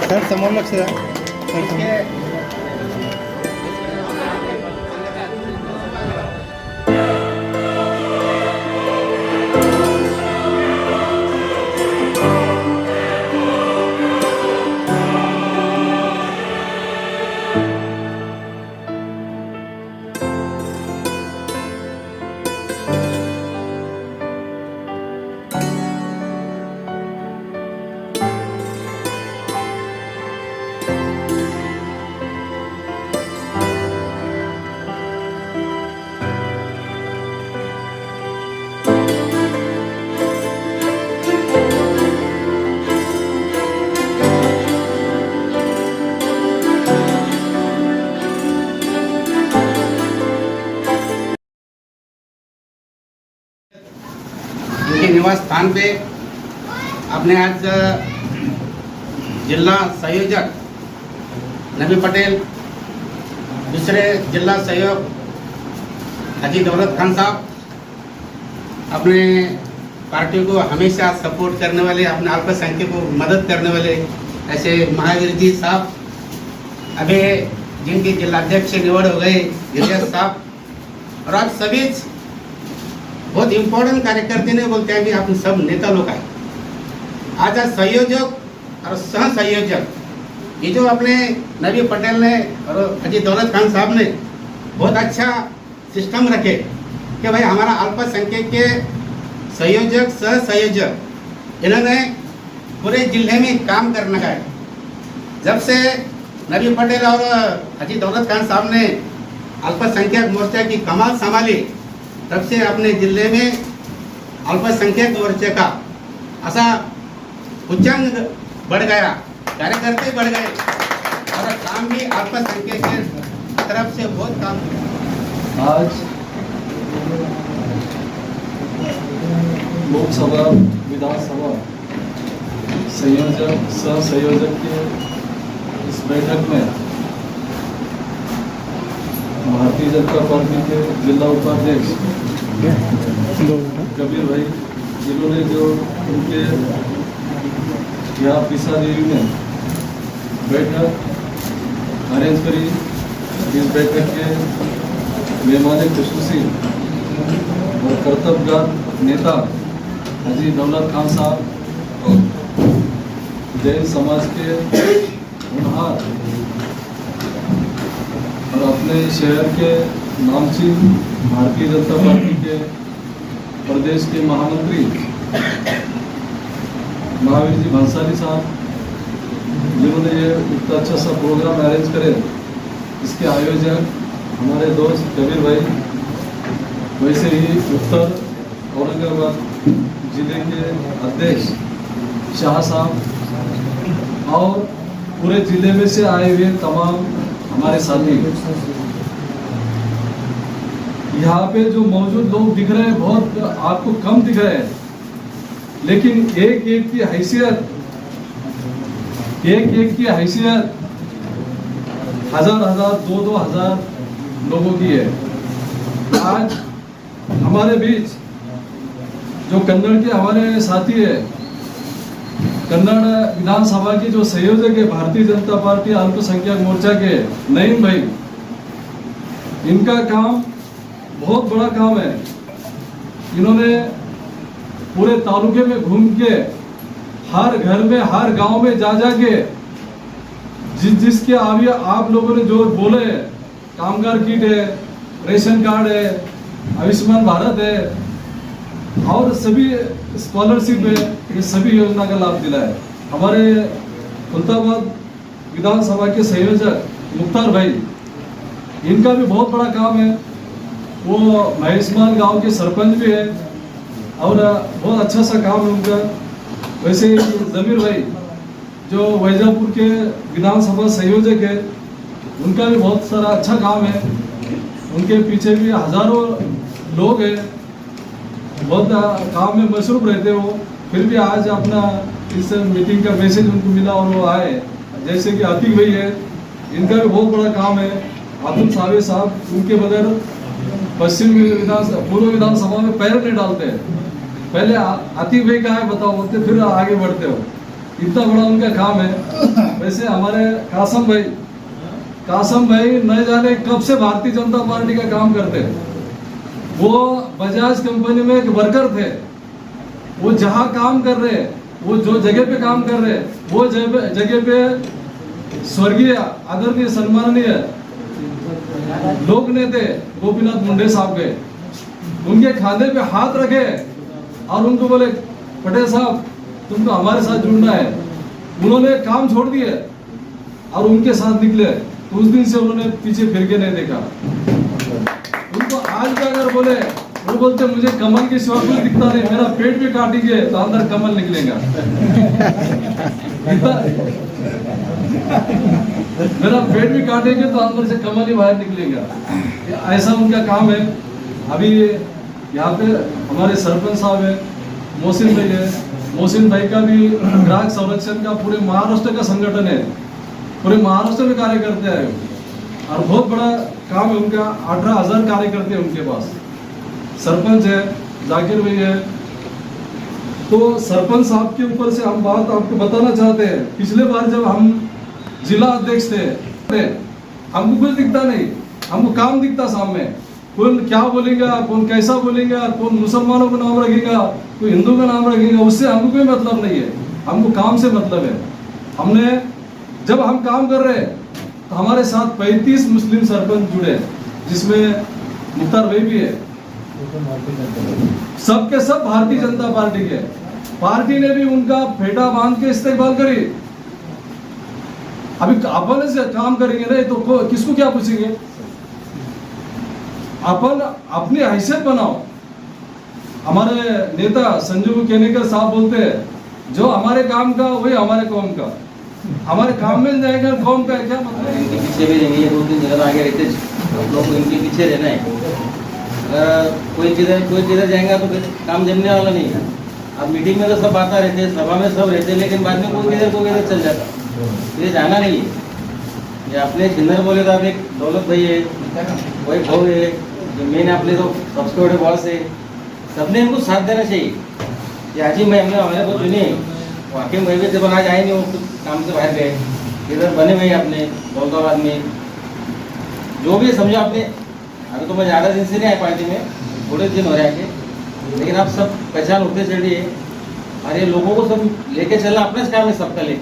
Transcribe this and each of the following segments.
Sir समोर लक्ष द्या सर समोर. उनके निवास स्थान पे अपने आज जिला संयोजक नबी पटेल, दूसरे जिला सहयोग हाजी दौलत खान साहब, अपने पार्टी को हमेशा सपोर्ट करने वाले, अपने अल्पसंख्यक को मदद करने वाले ऐसे महावीर जी साहब, अभी जिनके जिलाध्यक्ष निवड़ हो गए गिरिराज साहब, और आप सभी बहुत इम्पोर्टेंट कार्यकर्ते ने बोलते हैं कि आप सब नेता लोग आए आज संयोजक और सह संयोजक, ये जो अपने नबी पटेल ने और हाजी दौलत खान साहब ने बहुत अच्छा सिस्टम रखे कि भाई हमारा अल्पसंख्यक के संयोजक सह संयोजक इन्होंने पूरे जिले में काम करने का है. जब से नबी पटेल और हाजी दौलत खान साहब ने अल्पसंख्यक मोर्चा की कमान संभाली, तब से अपने जिले में अल्पसंख्यक मोर्चे का ऐसा उच्चांग बढ़ गया, कार्यकर्ते बढ़ गए और काम भी अल्पसंख्यक के तरफ से बहुत काम. आज लोकसभा विधानसभा संयोजक सह संयोजक के इस बैठक में भारतीय जनता पार्टी के जिला उपाध्यक्ष कबीर भाई, जिन्होंने जो उनके यहाँ पिसा देवी में बैठक अरेंज करी, इस बैठक के मेहमान खुसूसी और कर्तव्यगार नेता हाजी दौलत खान साहब और जैन समाज के होनहार और अपने शहर के नामचीन भारतीय जनता पार्टी के प्रदेश के महामंत्री महावीर जी भंसाली साहब, जिन्होंने ये इतना अच्छा सा प्रोग्राम अरेंज करे, इसके आयोजक हमारे दोस्त कबीर भाई, वैसे ही उत्तर औरंगाबाद जिले के अध्यक्ष शाह साहब और पूरे जिले में से आए हुए तमाम हमारे साथी, यहाँ पे जो मौजूद लोग दिख रहे हैं बहुत आपको कम दिख रहे हैं, लेकिन एक एक की हैसियत हजार दो हजार लोगों की है. आज हमारे बीच जो कन्नड़ के हमारे साथी है, कन्नड़ विधानसभा के जो संयोजक है भारतीय जनता पार्टी अल्पसंख्यक मोर्चा के नईम भाई, इनका काम बहुत बड़ा काम है. इन्होंने पूरे तालुके में घूम के हर घर में हर गांव में जा के जिसके अभी आप लोगों ने जो बोले, कामगार किट है, रेशन कार्ड है, आयुष्मान भारत है और सभी स्कॉलरशिप है, ये सभी योजना का लाभ दिलाए. हमारे खुलताबाद विधानसभा के संयोजक मुख्तार भाई, इनका भी बहुत बड़ा काम है. वो महेशमान गांव के सरपंच भी है और बहुत अच्छा सा काम है उनका. वैसे जमीर भाई जो वैजापुर के विधानसभा संयोजक है, उनका भी बहुत सारा अच्छा काम है, उनके पीछे भी हजारों लोग हैं, बहुत काम में मसरूफ रहते हो, फिर भी आज अपना इस मीटिंग का मैसेज उनको मिला और वो आए। जैसे कि आतिक भाई है, इनका भी बहुत बड़ा काम है। आतिक सावे साहब उनके बगैर पूर्व विधानसभा में पैर नहीं डालते हैं। पहले आतिक भाई का है बताओ बोलते, फिर आगे बढ़ते हो, इतना बड़ा उनका काम है। वैसे हमारे कासम भाई न जाने कब से भारतीय जनता पार्टी का काम करते हैं। वो बजाज कंपनी में एक वर्कर थे, वो जहां काम कर रहे हैं, वो जो जगह पे काम कर रहे हैं, वो जगह पे स्वर्गीय आदरणीय सम्माननीय लोक नेता गोपीनाथ मुंडे साहब गए, उनके खाने पे हाथ रखे और उनको बोले पटेल साहब तुमको हमारे साथ जुड़ना है। उन्होंने काम छोड़ दिए और उनके साथ निकले। उस दिन से उन्होंने पीछे फिर के नहीं देखा। उनको आज भी अगर बोले, वो बोलते मुझे कमल के सिवा कुछ दिखता नहीं, मेरा पेट भी काटेंगे तो अंदर कमल निकलेगा। मेरा पेट भी काटेंगे तो अंदर से कमल ही बाहर निकलेगा। ऐसा उनका काम है। अभी यहाँ पे हमारे सरपंच साहब है, मोहसिन भाई है। मोहसिन भाई का भी ग्राहक संरक्षण का पूरे महाराष्ट्र का संगठन है, पूरे महाराष्ट्र में कार्य करते हैं और बहुत बड़ा काम है उनका। 18,000 कार्यकर्ते हैं उनके पास। सरपंच है, जाकिर भाई है। तो सरपंच साहब के ऊपर से हम बात आपको बताना चाहते हैं। पिछले बार जब हम जिला अध्यक्ष थे, हमको कुछ दिखता नहीं, हमको काम दिखता सामने। कौन क्या बोलेगा, कौन कैसा बोलेगा, कौन मुसलमानों का नाम रखेगा, कोई हिंदू का नाम रखेगा, उससे हमको कोई मतलब नहीं है। हमको काम से मतलब है। हमने जब हम काम कर रहे हैं तो हमारे साथ 35 मुस्लिम सरपंच जुड़े, जिसमें मुख्तार भाई भी है। सबके सब भारतीय जनता पार्टी के। पार्टी ने भी उनका फेटा बांध के इस्तेमाल करी। अभी अपन से काम करेंगे नहीं तो किसको क्या पूछेंगे? अपन अपनी हैसियत बनाओ। हमारे नेता संजीव केनेकर साहब बोलते हैं जो हमारे काम का वही हमारे कौम का। हमारे काम में जाएगा कौम का क्या मतलब? इनके पीछे भी रहेंगे, 2-3 जगह आगे रहते हम लोग को इनके पीछे रहना है। कोई किधर जाएगा तो काम जमने वाला नहीं है। अब मीटिंग में तो सब आता रहते हैं, सभा में सब रहते हैं, लेकिन बाद में कोई किधर चल जाता। ये जाना नहीं है। ये अपने छिंदर बोले तो आप एक दौलत भाई है, कोई भाव है, जो मेन अपने तो सबसे बड़े बॉस है। सबने इनको साथ देना चाहिए। ये आज ही मैं हमने हमारे को चुने वाकई में भी जब आज आए नहीं, वो कुछ काम से बाहर गए, इधर बने हुए अपने दौलताबाद में। जो भी समझो आपने, अभी तो मैं ज़्यादा दिन से नहीं आया पार्टी में, थोड़े दिन हो रहे हैं, लेकिन आप सब पहचान होते चलिए। अरे लोगों को सब लेके चलना अपने काम है सबका। ले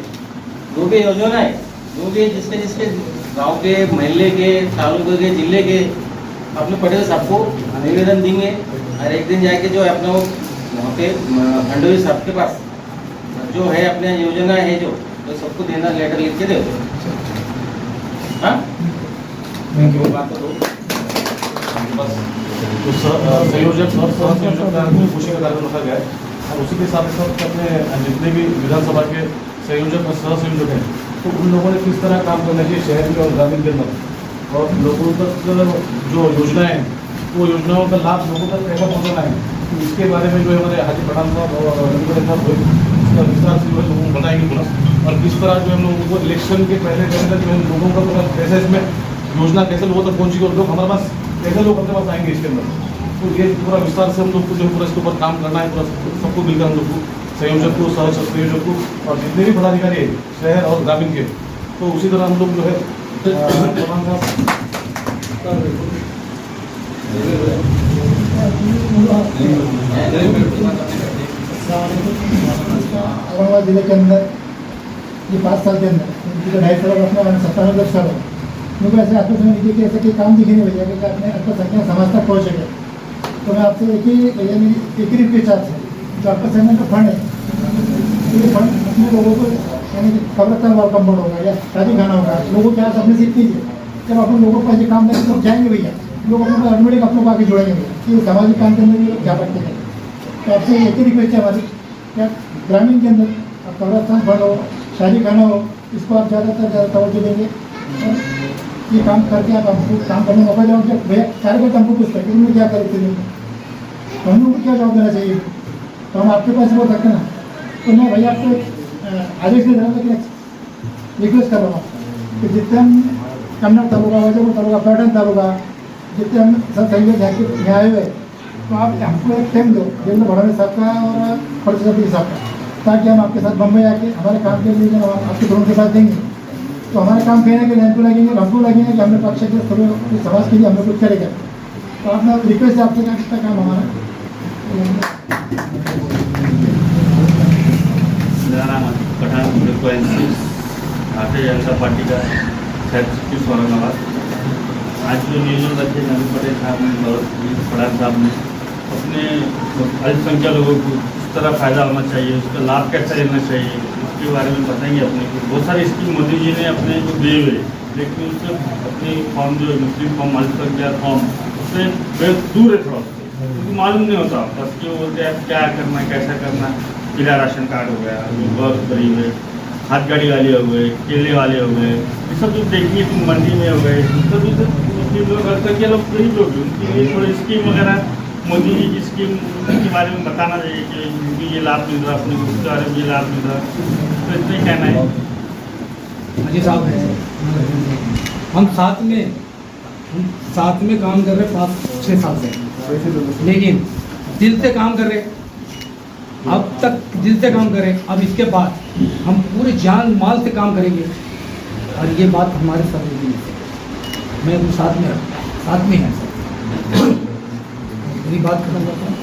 जो भी योजना है, जो भी जिसके गांव के, महल्ले के, तालुके के, जिले के, अपने पटेल साहब को निवेदन देंगे और एक दिन जाके जो है अपना वहाँ पे खंडोई साहब के पास जो है अपने योजना है जो तो सबको देना, लेटर लिख के दे दो। हाँ बात तो दो बस। तो संयोजक और सह संयोजक का खुशी का कार्यक्रम रखा गया है और उसी के साथ साथ अपने जितने भी विधानसभा के संयोजक और सह संयोजक हैं तो उन लोगों ने किस तरह काम करना चाहिए शहर में और ग्रामीण के अंदर, और लोगों तक जो योजनाएं हैं वो योजनाओं का लाभ लोगों तक कैसा पहुँचाना है, तो इसके बारे में जो है हमारे हाजी पठान साहब और रविंद्र साहब इसका विस्तार से जो है लोगों को बताएंगे पूरा। और किस तरह जो हम लोगों को इलेक्शन के पहले जो है लोगों का पूरा कैसे इसमें योजना कैसे लोगों तक पहुँचेगी और लोग हमारे पास कैसे लोग अपने पास आएंगे इसके अंदर। तो ये पूरा विस्तार से हम लोग को जो है पूरा इसके ऊपर काम करना है, पूरा सबको मिलकर हम लोग को, संयोजक को, सह संयोजक को और जितने भी पदाधिकारी है शहर और ग्रामीण के, तो उसी तरह हम लोग जो है औरंगाबाद जिले के अंदर ये 5 साल के अंदर 2.5 साल अपना 97 लक्ष्य है। क्योंकि ऐसे अल्पसंख्यक निधि के ऐसे कोई काम दिखे नहीं भैया कि अपने अल्पसंख्यक समाज तक पहुँच सके। तो मैं आपसे एक ही रिक्वेस्ट आपसे, जो अल्पसंख्यक का फंड है, ये फंड अपने लोगों को यानी कब्रस्तान वेलकम बोर्ड होगा या शादी खाना होगा, लोगों के हाथ अपने सीट कीजिए। जब अपन लोगों को ऐसे काम करके लोग जाएंगे भैया, लोग अपने ऑटोमेटिक अपनों को आगे जोड़ेंगे भैया। ये सामाजिक काम के अंदर ये लोग जा सकते हैं। तो आपसे एक ही रिक्वेस्ट है हमारी, क्या ग्रामीण के अंदर कब्रस्तान फंड हो, शादी खाना हो, इसको आप ज़्यादातर ज़्यादा तवज्जो देंगे। ये काम करके आप हमको काम करने में मौका जाओ जब भैया कार्यकर्ता हमको पूछता है कि तुमने क्या करे थे, तो हम लोग को क्या जवाब देना चाहिए? तो हम आपके पास बोल सकते हैं ना। तो मैं भैया आपको आदेश दे रहा हूँ, लेकिन रिक्वेस्ट कर रहा हूँ कि जितने हम कन्नड़ तालुका, वजहपुर तालुका, पैटर्न तालुका, जितने हम सब सहयोग यहाँ आए हुए, तो आप हमको एक टाइम दो देवेंद्र फडणवीस साहब का और फडणवीस साहब का, ताकि हम आपके साथ बम्बई आके हमारे काम के लिए जब हम आपके दोनों के साथ देंगे तो हमारे काम कहने के लिए हमको लगेंगे, हमको लगेंगे कि हमने पक्ष के समाज के लिए हमने कुछ करेगा। तो आप मैं रिक्वेस्ट है आपसे कितना काम हमारा। मेरा नाम पठान भारतीय जनता पार्टी का सचिव औरंगाबाद। आज जो नियोजन रखे नवीन पटेल साहब ने और पठान साहब ने अपने अल्पसंख्यक लोगों को किस तरह फायदा होना चाहिए, उसका लाभ कैसे लेना चाहिए, उसके बारे में बताएंगे। अपने को बहुत सारी स्कीम मोदी जी ने अपने को दिए हुए, लेकिन उससे अपनी फॉर्म जो मुस्लिम फॉर्म, अल्पसंख्यक फॉर्म, उससे बहुत दूर है थोड़ा, क्योंकि मालूम नहीं होता बस कि वो बोलते हैं क्या करना है, कैसा करना है। पीला राशन कार्ड हो गया, बहुत गरीब है, हाथ गाड़ी वाले हो गए, केले वाले हो गए, ये सब जो देखिए तुम मंडी में हो गए, सब मुस्लिम लोग अल्पसंख्यक लोग गरीब लोग उनके लिए थोड़ी स्कीम वगैरह मोदी जी की स्कीम के बारे में बताना चाहिए कि उनकी ये लाभ मिल रहा, अपने उसके बारे में ये लाभ मिल रहा। तो इतना ही कहना है। अजय साहब हैं, हम साथ में काम कर रहे 5-6 साल से, लेकिन दिल से काम कर रहे, अब तक दिल से काम करें। अब इसके बाद हम पूरे जान माल से काम करेंगे, और ये बात हमारे सब मैं तो साथ में है सर। मेरी बात खत्म करता हूँ।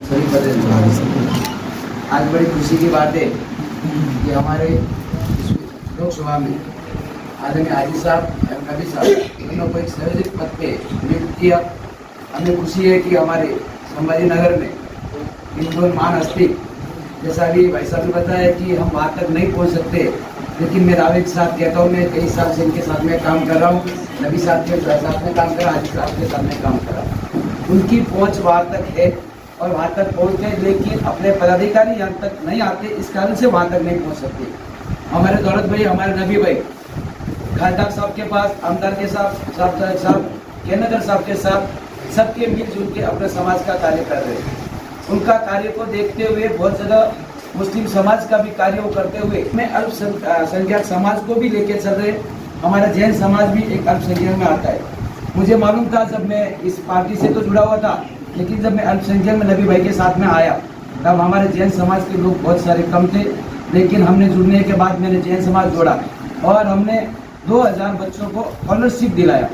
सभी पटेल, आज बड़ी खुशी की बात है कि हमारे लोकसभा में आदरणीय हाजी साहब एवं नबी साहब दोनों को एक संयोजक पद पे नियुक्त किया। हमें खुशी है कि हमारे संभाजी नगर में इनको मान हस्ती, जैसा भी भाई साहब ने बताया कि हम वहाँ तक नहीं पहुँच सकते, लेकिन मैं दावे के साथ कहता हूँ, मैं 23 साल से इनके साथ में काम कर रहा हूँ। नबी साहब के साथ में काम करा, हाजी साहब के साथ में काम करा। उनकी पहुँच वहाँ तक है और वहाँ तक पहुँचते, लेकिन अपने पदाधिकारी यहाँ तक नहीं आते, इस कारण से वहाँ तक नहीं पहुँच सकते। हमारे दौलत भाई, हमारे नबी भाई खालदार साहब के पास, आमदार के साहब केनगर साहब के साथ सबके मिलजुल के अपने समाज का कार्य कर रहे हैं। उनका कार्य को देखते हुए बहुत ज़्यादा मुस्लिम समाज का भी कार्य करते हुए मैं अल्पसंख्यक समाज को भी लेके चल रहे। हमारा जैन समाज भी एक अल्पसंख्यक में आता है। मुझे मालूम था जब मैं इस पार्टी से तो जुड़ा हुआ था, लेकिन जब मैं अल्पसंख्यक में नबी भाई के साथ में आया तब हमारे जैन समाज के लोग बहुत सारे कम थे, लेकिन हमने जुड़ने के बाद मैंने जैन समाज जोड़ा और हमने 2000 बच्चों को स्कॉलरशिप दिलाया।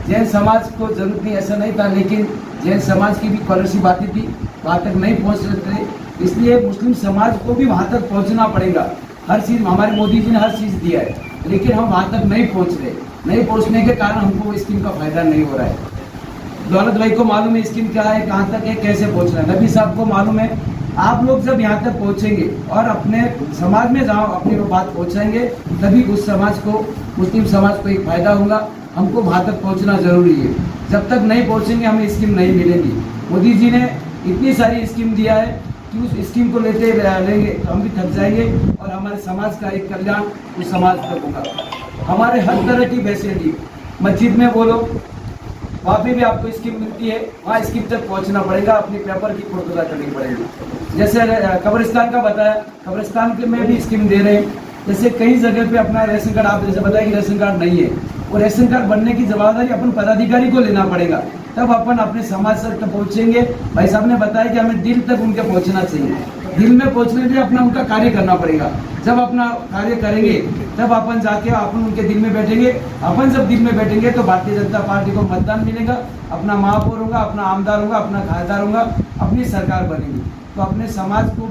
जैन समाज को जरूरत नहीं ऐसा नहीं था, लेकिन जैन समाज की भी स्कॉलरशिप आती थी, वहाँ तक नहीं पहुँच सकते, इसलिए मुस्लिम समाज को भी वहाँ तक पहुँचना पड़ेगा। हर चीज़ हमारे मोदी जी ने हर चीज़ दिया है, लेकिन हम वहाँ तक नहीं पहुँच रहे। नहीं पहुँचने के कारण हमको स्कीम का फायदा नहीं हो रहा है। दौलत भाई को मालूम है स्कीम क्या है, कहाँ तक है, कैसे पहुँचना है। नबी साहब को मालूम है। आप लोग जब यहाँ तक पहुँचेंगे और अपने समाज में जहाँ अपनी बात पहुँचाएंगे, तभी उस समाज को, मुस्लिम समाज को एक फायदा होगा। हमको वहाँ तक पहुँचना जरूरी है। जब तक नहीं पहुँचेंगे हमें स्कीम नहीं मिलेगी। मोदी जी ने इतनी सारी स्कीम दिया है कि उस स्कीम को लेते लेंगे हम भी थक जाएंगे और हमारे समाज का एक कल्याण उस समाज तक होगा। हमारे हर तरह की फैसिलिटी, मस्जिद में बोलो, वहाँ पे भी आपको स्कीम मिलती है, वहाँ स्कीम तक पहुँचना पड़ेगा, अपनी पेपर की पुर्तगा करनी पड़ेगी। जैसे कब्रिस्तान का बताया, कब्रिस्तान के में भी स्कीम दे रहे हैं। जैसे कई जगह पे अपना राशन कार्ड, आप जैसे बताया कि राशन कार्ड नहीं है, वो राशन कार्ड बनने की जवाबदारी अपन पदाधिकारी को लेना पड़ेगा, तब अपन अपने समाज तक पहुँचेंगे। भाई साहब ने बताया कि हमें दिल तक उनके पहुँचना चाहिए। दिल में पहुँचने के लिए अपना उनका कार्य करना पड़ेगा। जब अपना कार्य करेंगे तब अपन जाके अपन उनके दिल में बैठेंगे। अपन जब दिल में बैठेंगे तो भारतीय जनता पार्टी को मतदान मिलेगा, अपना महापौर होगा, अपना आमदार होगा, अपना खासदार होगा, अपनी सरकार बनेगी। तो अपने समाज को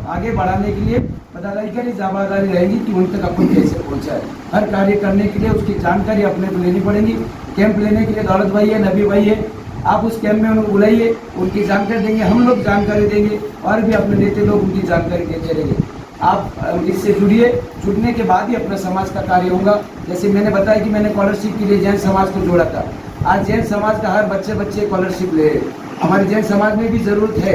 आगे बढ़ाने के लिए पदाधिकारी जिम्मेदारी रहेगी कि उन तक अपन कैसे पहुँचाए। हर कार्य करने के लिए उसकी जानकारी अपने को लेनी पड़ेगी। कैंप लेने के लिए दौलत भाई है, नबी भाई है, आप उस कैंप में उनको बुलाइए, उनकी जानकारी देंगे, हम लोग जानकारी देंगे और भी अपने नेता लोग उनकी जानकारी देते रहेंगे। आप इससे जुड़िए, जुड़ने के बाद ही अपना समाज का कार्य होगा। जैसे मैंने बताया कि मैंने स्कॉलरशिप के लिए जैन समाज को जोड़ा था। आज जैन समाज का हर बच्चे स्कॉलरशिप ले रहे हैं। हमारे जैन समाज में भी ज़रूरत है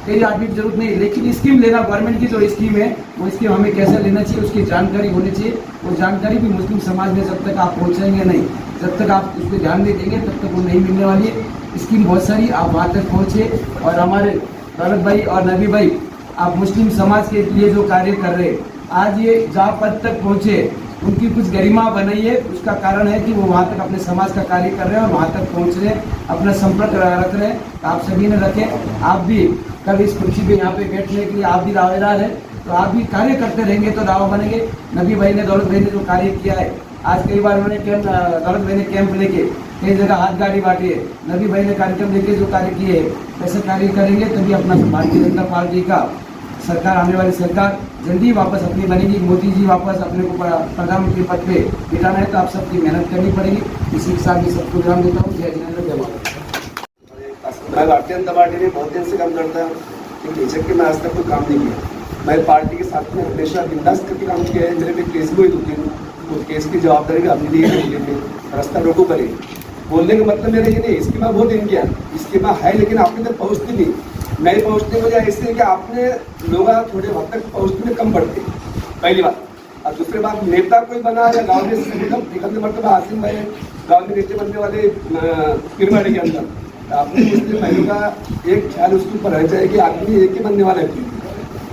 कई आदमी की जरूरत नहीं, लेकिन स्कीम लेना, गवर्नमेंट की जो स्कीम है वो स्कीम हमें कैसे लेना चाहिए, उसकी जानकारी होनी चाहिए। वो जानकारी भी मुस्लिम समाज में जब तक आप पहुँचाएंगे नहीं, जब तक आप उस पर ध्यान नहीं देंगे तब तक वो नहीं मिलने वाली है। स्कीम बहुत सारी, आप वहाँ तक पहुँचे। और हमारे दौलत भाई और नबी भाई, आप मुस्लिम समाज के लिए जो कार्य कर रहे हैं, आज ये जहाँ पद तक पहुँचे उनकी कुछ गरिमा बनाई है। उसका कारण है कि वो वहाँ तक अपने समाज का कार्य कर रहे हैं और वहाँ तक पहुँच रहे हैं, अपना संपर्क रख रहे हैं। आप सभी ने रखें, आप भी कल इस कुर्सी पे यहाँ पे बैठने के लिए आप भी दावेदार हैं, तो आप भी कार्य करते रहेंगे तो दावा बनेंगे। नबी भाई ने, दौलत भाई ने जो कार्य किया है, आज कई बार उन्होंने कैंप, दौलत भाई ने कैंप लेके कई जगह हाथ गाड़ी बांटी है, नबी भाई ने कार्यक्रम लेके जो कार्य किए है, ऐसे कार्य करेंगे तभी अपना भारतीय जनता पार्टी का सरकार, आने वाली सरकार जल्दी वापस अपनी बनेगी। मोदी जी वापस अपने को प्रधानमंत्री पद पे बिठाना है तो आप सबकी मेहनत करनी पड़ेगी। इसी के साथ मैं सबको विराम देता हूँ। जय जिनेन्द्र, जय भारत। मैं भारतीय जनता पार्टी में बहुत दिन से काम करता हूँ, लेकिन बेशक के मैं आज तक कोई काम नहीं किया। मैं पार्टी के साथ में हमेशा बिंदास करके काम किया है। मेरे पे केस भी हुई 2-3, तो केस की जवाबदारी भी हमने ली है। रास्ता रोको करे बोलने का मतलब मेरा ये नहीं, स्कीमा बहुत दिन किया, स्कीमा है लेकिन आपने तक पहुँचती नहीं। नहीं पहुँचने की वजह ऐसे है कि आपने लोग थोड़े वक्त तक पहुँचने में कम पड़ते, पहली बात। और दूसरी बात, नेता कोई बना या गाँव में निकलते मरतबा आसिम भाई गाँव में नेता बनने वाले पीरवाड़े के अंदर, आपने मुस्लिम भाइयों का एक ख्याल उसके ऊपर रहना चाहिए कि आदमी एक ही बनने वाला है,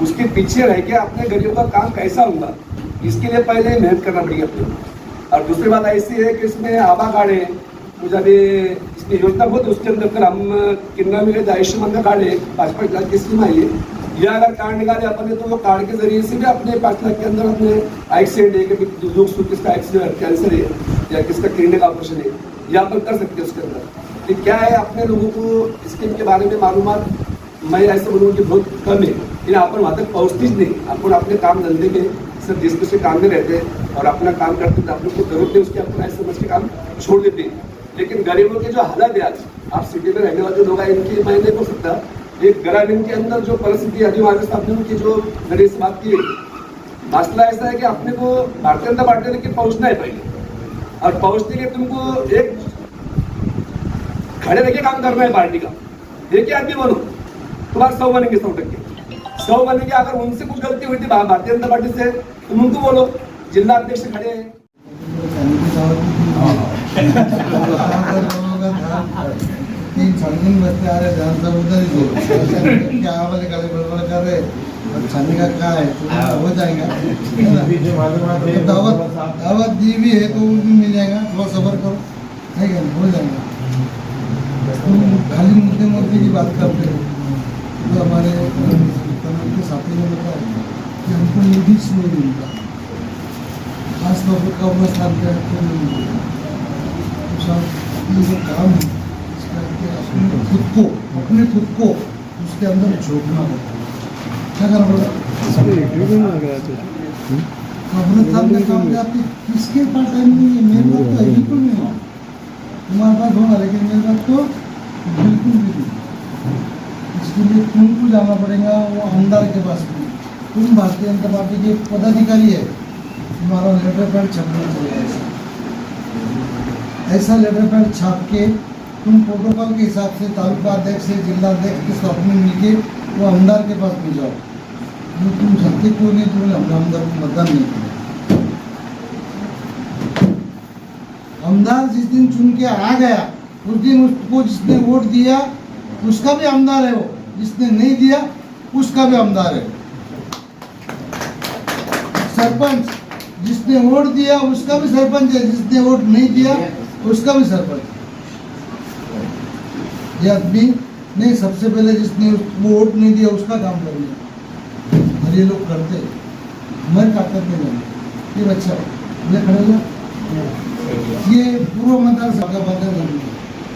उसके पीछे रह के अपने गरीबों का काम कैसा होगा, इसके लिए पहले मेहनत करना पड़ेगी अपने। और दूसरी बात ऐसी है कि इसमें आबा कार्ड है, मुझे अभी इसकी योजना बहुत, उसके अंदर फिर हम किन्ना मिले आयुष्मान कार्ड है, 5-5 लाख की स्कीम आई है। या अगर कार्ड निकाले अपन ने तो वो कार्ड के जरिए से भी अपने 5 लाख के अंदर अपने एक्सीडेंट है कि लोग किसका एक्सीडेंट, कैंसर है या किसका किडनी का ऑपरेशन है, या अपन कर सकते हैं उसके अंदर। तो क्या है, अपने लोगों को स्कीम के बारे में मालूमात मैं ऐसे बोलूँगा कि बहुत कम है, लेकिन अपन वहाँ तक पहुँचती नहीं। अपन अपने काम धंधे में सिर्फ जिस किसी काम में रहते हैं और अपना काम करते हैं, अपने को जरूरत है उसकी अपन ऐसे समझ के काम छोड़ देते हैं। लेकिन गरीबों की जो हालत है, आज आप सिटी में रहने वाले जो लोग हैं, इनकी मैं नहीं बोल सकता, एक ग्रामीण के अंदर जो परिस्थिति आदिवासी साथियों की जो मेरी इस बात की मसला ऐसा है कि अपने को भारतीय जनता पार्टी लेकिन पहुंचना है पहले, और पहुंचने के तुमको एक खड़े रह के काम करना है पार्टी का। एक आदमी बनो, तुम्हारे 100 बनेंगे, 100 बनेंगे। अगर उनसे कुछ गलती हुई थी भारतीय जनता पार्टी से, तुम उनको बोलो। जिला अध्यक्ष खड़े हैं, तीन छानबीन बचते आ रहे, ध्यान सब उधर ही क्या वाले गले बड़बड़ कर रहे, अब छानने का क्या है तो हो जाएगा। दावत दी भी है तो वो भी मिल जाएगा, थोड़ा सब्र करो, है क्या, हो जाएगा। खाली मुद्दे की बात करते हो तो हमारे के साथी ने बताया कि हमको नोटिस नहीं मिलता, खासतौर पर कम स्थान पर नहीं मिलता। ये जो काम है अपने खुद को उसके अंदर झोंकना होता है। क्या करना पड़ेगा, अपने काम में काम जाती, किसके पास टाइम नहीं है। मेरे पास तो बिल्कुल नहीं है, तुम्हारे पास होगा लेकिन मेरे पास तो बिल्कुल भी नहीं। इसके लिए तुमको जाना पड़ेगा वो आमदार के पास में। तुम भारतीय जनता पार्टी के पदाधिकारी है, तुम्हारा लेटर पैड छपना चाहिए। ऐसा लेटर पैड छाप के तुम प्रोटोकॉल के हिसाब से तालुका अध्यक्ष से जिला अध्यक्ष के साथ में मिलके वो आमदार के पास में जाओ। जो तुम जानते क्यों नहीं, तुमने आमदार को मतदान नहीं किया। आमदार जिस दिन चुन के आ गया उस दिन उसको जिसने वोट दिया उसका भी आमदार है, वो जिसने नहीं दिया उसका भी आमदार है। सरपंच जिसने वोट दिया उसका भी सरपंच है, जिसने वोट नहीं दिया उसका भी सरपंच। ये आदमी नहीं, सबसे पहले जिसने वोट नहीं दिया उसका काम करेंगे, और ये लोग करते मैं क्या करते नहीं। ये बच्चा बोले खड़े हो, ये पूर्व मतदार सभा का मतदार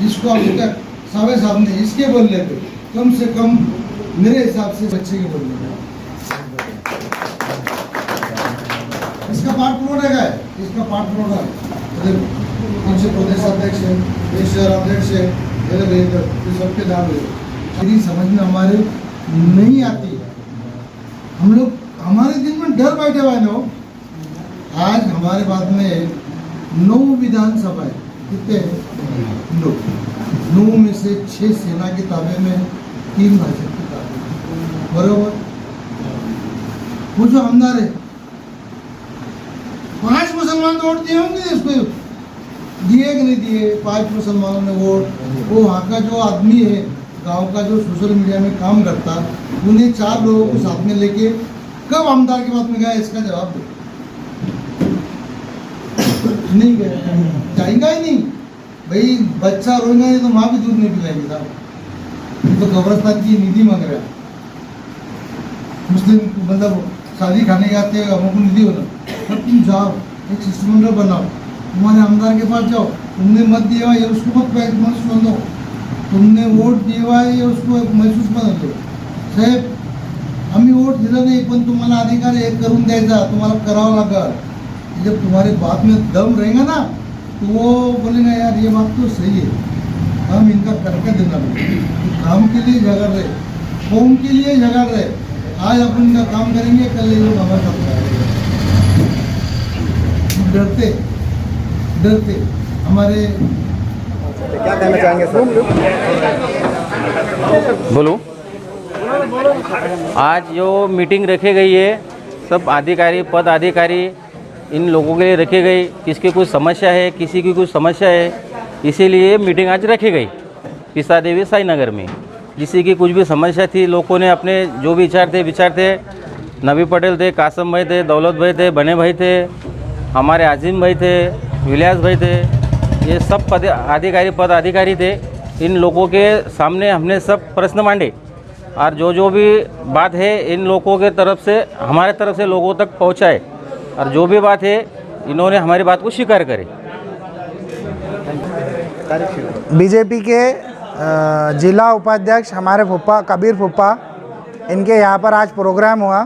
जिसको आप क्या सावे सामने इसके बोलने पे कम से कम मेरे हिसाब से बच्चे के बोलने पे इसका पाठ पूर्ण है, इसका पाठ पूर्ण है। कौन से प्रदेश अध्यक्ष है, शहर अध्यक्ष है, सबके नाम है। समझ में हमारे नहीं आती, हम लोग हमारे दिन में डर बैठे हुए लोग। आज हमारे बाद में 9 विधानसभा है, कितने 9 में से 6 सेना की ताबे में, 3 भाजपा की ताबे। बरोबर, वो जो आमदार है 5 मुसलमान तो वोट दिए होंगे इसको, दिए कि नहीं दिए? 5 मुसलमानों ने वोट। वो वहाँ का जो आदमी है गांव का, जो सोशल मीडिया में काम करता, उन्हें 4 लोगों को साथ में लेके कब आमदार के बात में गया? इसका जवाब दो। नहीं गया, जाएगा ही नहीं भाई। बच्चा रोएगा नहीं तो माँ भी दूध नहीं पिलाएगी साहब। तो कब्रस्तान की निधि मांग रहा है, मुस्लिम मतलब शादी खाने के आते हैं, हमको निधि होना। अब तुम जाओ, एक शिष्टमंडल बनाओ, तुम्हारे आमदार के पास जाओ, तुमने मत दिया ये उसको मत सुनो, तुमने वोट दिया ये उसको महसूस मत दो। साहेब आम्ही वोट दिलं नाही, पण तुम्हाला अधिकार हे करून द्यायचा, तुम्हाला करावं लागेल। जब तुम्हारे बात में दम रहेगा ना तो वो बोलेगा यार ये बात तो सही है, हम इनका करके देना। काम के लिए झगड़ रहे, कौम के लिए झगड़ रहे। आज अपन इनका काम करेंगे, कल ये लोग हमारा काम करेंगे। डरते हमारे क्या कहना चाहेंगे सर? बोलो। आज जो मीटिंग रखी गई है, सब अधिकारी पद अधिकारी इन लोगों के लिए रखी गई। किसकी कुछ समस्या है, किसी की कुछ समस्या है, इसीलिए मीटिंग आज रखी गई पिसा देवी साई नगर में। किसी की कुछ भी समस्या थी, लोगों ने अपने जो विचार थे, नबी पटेल थे, कासम भाई थे, दौलत भाई थे, बने भाई थे, हमारे आजिम भाई थे, विलास भाई थे, ये सब पद अधिकारी थे। इन लोगों के सामने हमने सब प्रश्न मांगे और जो भी बात है इन लोगों के तरफ से, हमारे तरफ से लोगों तक पहुंचाए, और जो भी बात है इन्होंने हमारी बात को स्वीकार करे। बीजेपी के जिला उपाध्यक्ष हमारे फूफा कबीर फूफा, इनके यहाँ पर आज प्रोग्राम हुआ,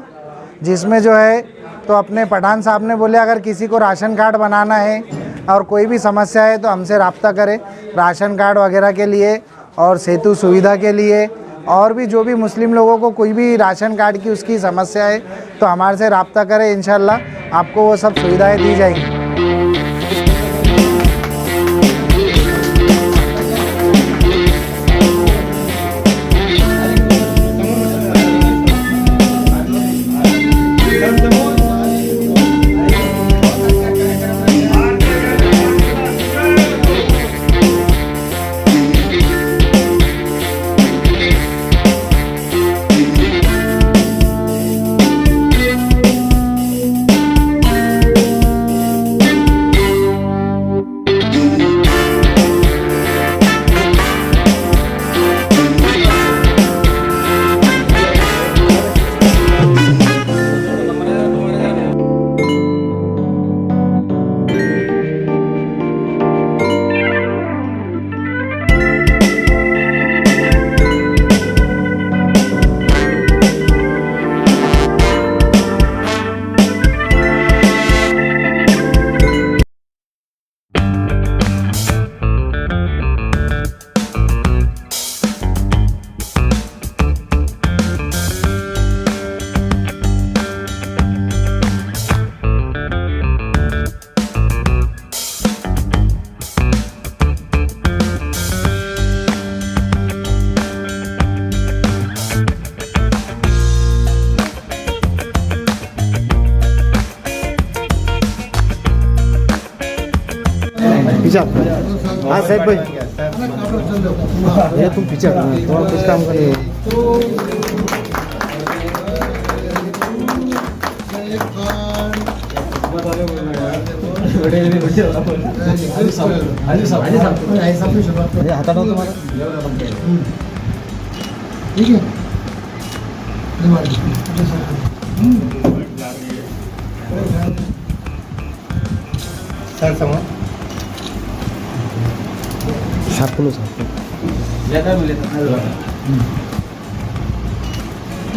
जिसमें जो है तो अपने पठान साहब ने बोले अगर किसी को राशन कार्ड बनाना है और कोई भी समस्या है तो हमसे रब्ता करें, राशन कार्ड वगैरह के लिए और सेतु सुविधा के लिए, और भी जो भी मुस्लिम लोगों को कोई भी राशन कार्ड की उसकी समस्या है तो हमारे से रब्ता करें, इंशाल्लाह आपको वो सब सुविधाएं दी जाएंगी। हाँ साहब भाई, ये तुम पीछे थोड़ा कुछ काम करिए। हाथा तुम्हारा ठीक है। सर समझ ज़्यादा मिले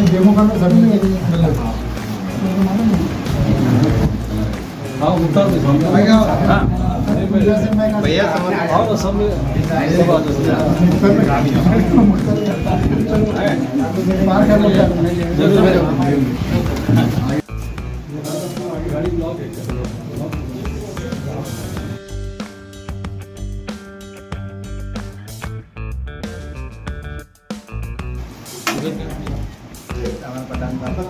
डेमो का भैया हमारे पठान साहब